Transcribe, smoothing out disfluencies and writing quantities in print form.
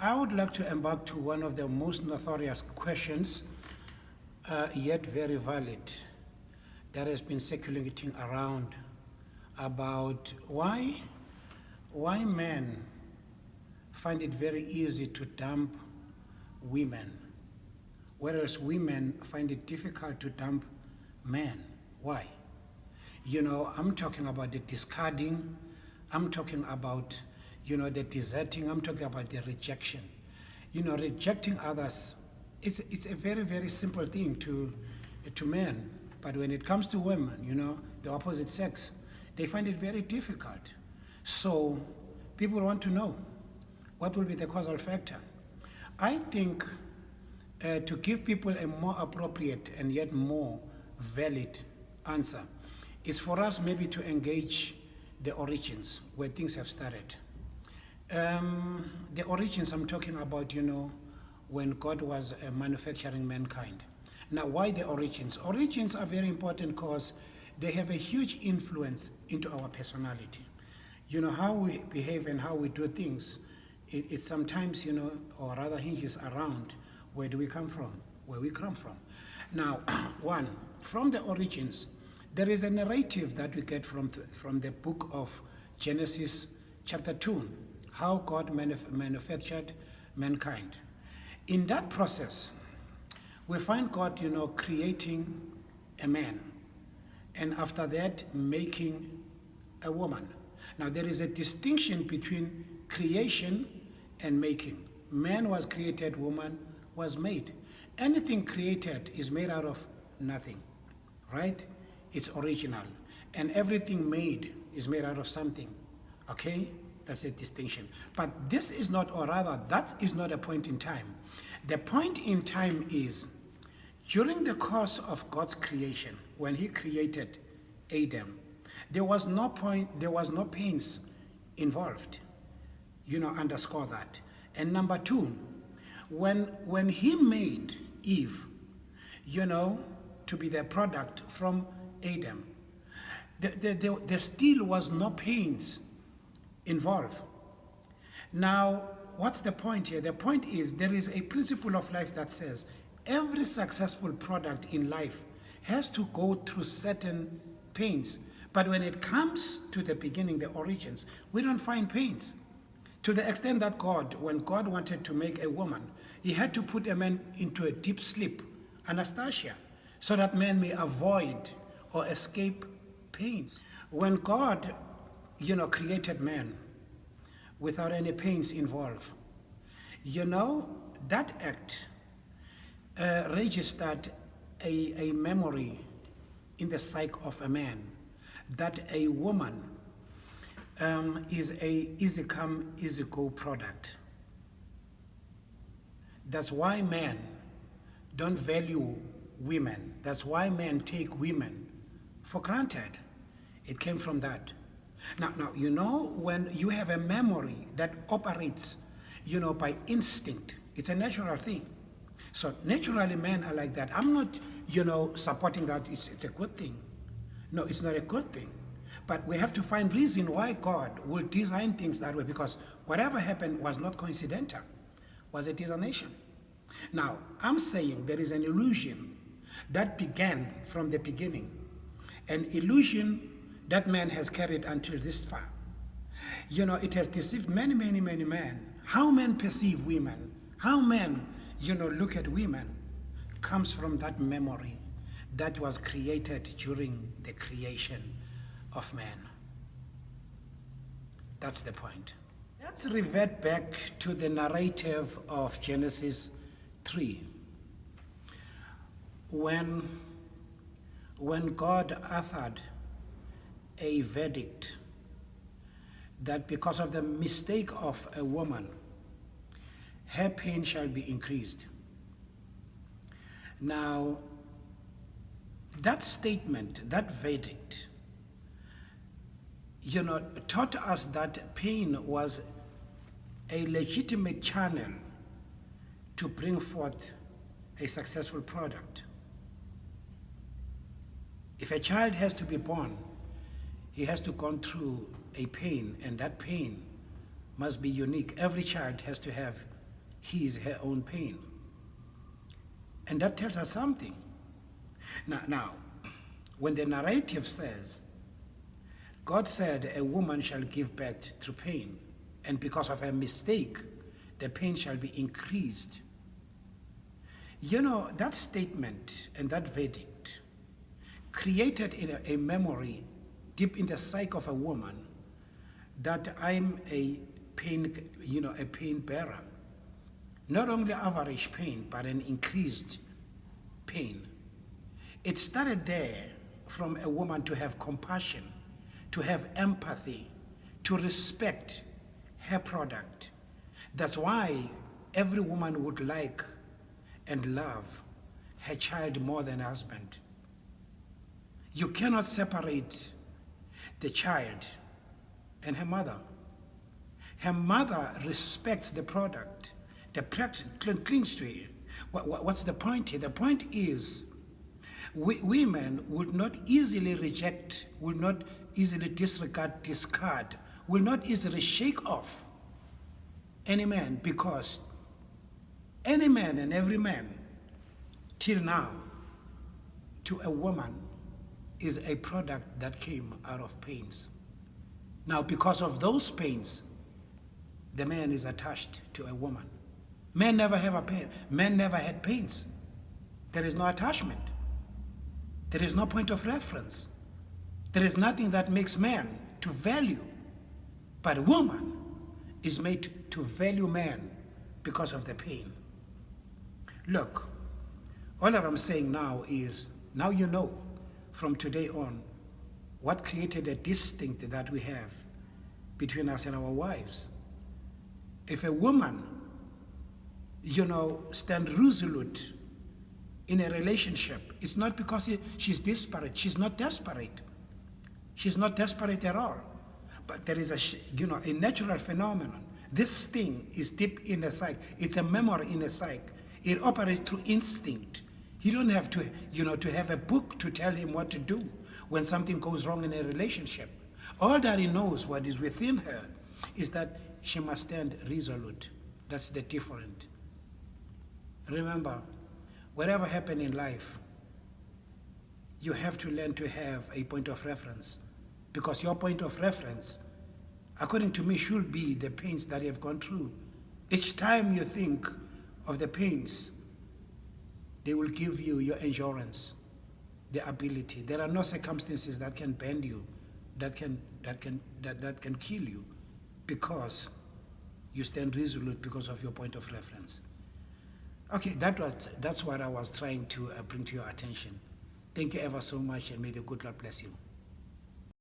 I would like to embark to one of the most notorious questions, yet very valid, that has been circulating around about why men find it very easy to dump women, whereas women find it difficult to dump men. Why? I'm talking about the discarding, I'm talking about, the deserting, I'm talking about the rejection. Rejecting others, it's a very, very simple thing to men. But when it comes to women, the opposite sex, they find it very difficult. So people want to know what will be the causal factor. I think to give people a more appropriate and yet more valid answer is for us maybe to engage the origins where things have started. The origins I'm talking about, when God was manufacturing mankind. Now, why the origins? Origins are very important because they have a huge influence into our personality. How we behave and how we do things, it sometimes, or rather hinges around where do we come from, where we come from. Now, one, from the origins, there is a narrative that we get from the book of Genesis chapter 2, how God manufactured mankind. In that process, we find God, creating a man, and after that, making a woman. Now, there is a distinction between creation and making. Man was created, woman was made. Anything created is made out of nothing, right? It's original. And everything made is made out of something, okay? That's a distinction. But this is not, or rather, that is not a point in time. The point in time is during the course of God's creation, when he created Adam, there was no pains involved. Underscore that. And number two, when he made Eve, to be the product from Adam, there still was no pains involved. Now, what's the point here? The point is there is a principle of life that says every successful product in life has to go through certain pains. But when it comes to the beginning, the origins, we don't find pains. To the extent that when God wanted to make a woman, he had to put a man into a deep sleep, anesthesia, so that man may avoid or escape pains. When God, created man without any pains involved, that act registered a memory in the psyche of a man that a woman is a easy come, easy go product. That's why men don't value women. That's why men take women for granted. It came from that. Now, when you have a memory that operates, by instinct, it's a natural thing. So naturally men are like that. I'm not, supporting that it's a good thing. No, it's not a good thing. But we have to find reason why God will design things that way, because whatever happened was not coincidental, was a designation. Now, I'm saying there is an illusion that began from the beginning, an illusion that man has carried until this far. It has deceived many, many, many men. How men perceive women, how men, look at women, comes from that memory that was created during the creation of man. That's the point. Let's revert back to the narrative of Genesis 3. When God uttered a verdict that because of the mistake of a woman, her pain shall be increased. Now, that statement, that verdict, taught us that pain was a legitimate channel to bring forth a successful product. If a child has to be born, he has to go through a pain, and that pain must be unique. Every child has to have his, her own pain. And that tells us something. Now, when the narrative says, God said a woman shall give birth through pain, and because of her mistake, the pain shall be increased. You know, that statement and that verdict created in a memory deep in the psyche of a woman that I'm a pain, a pain bearer. Not only average pain, but an increased pain. It started there from a woman to have compassion, to have empathy, to respect her product. That's why every woman would like and love her child more than husband. You cannot separate the child and her mother. Her mother respects the product. The product clings to it. What's the point here? The point is, women would not easily reject, would not easily discard, will not easily shake off any man, because any man and every man till now to a woman is a product that came out of pains. Now, because of those pains, the man is attached to a woman. Men never have a pain. Men never had pains. There is no attachment. There is no point of reference. There is nothing that makes man to value. But woman is made to value man because of the pain. Look, all that I'm saying now is, now you know from today on what created a distinct that we have between us and our wives. If a woman, stand resolute in a relationship, it's not because she's desperate. She's not desperate. She's not desperate at all. But there is a natural phenomenon. This thing is deep in the psyche. It's a memory in the psyche. It operates through instinct. You don't have to, to have a book to tell him what to do when something goes wrong in a relationship. All that he knows, what is within her, is that she must stand resolute. That's the difference. Remember, whatever happens in life, you have to learn to have a point of reference, because your point of reference, according to me, should be the pains that you have gone through. Each time you think of the pains, they will give you your endurance, the ability. There are no circumstances that can bend you, that can kill you, because you stand resolute because of your point of reference. Okay, that's what I was trying to bring to your attention. Thank you ever so much, and may the good Lord bless you.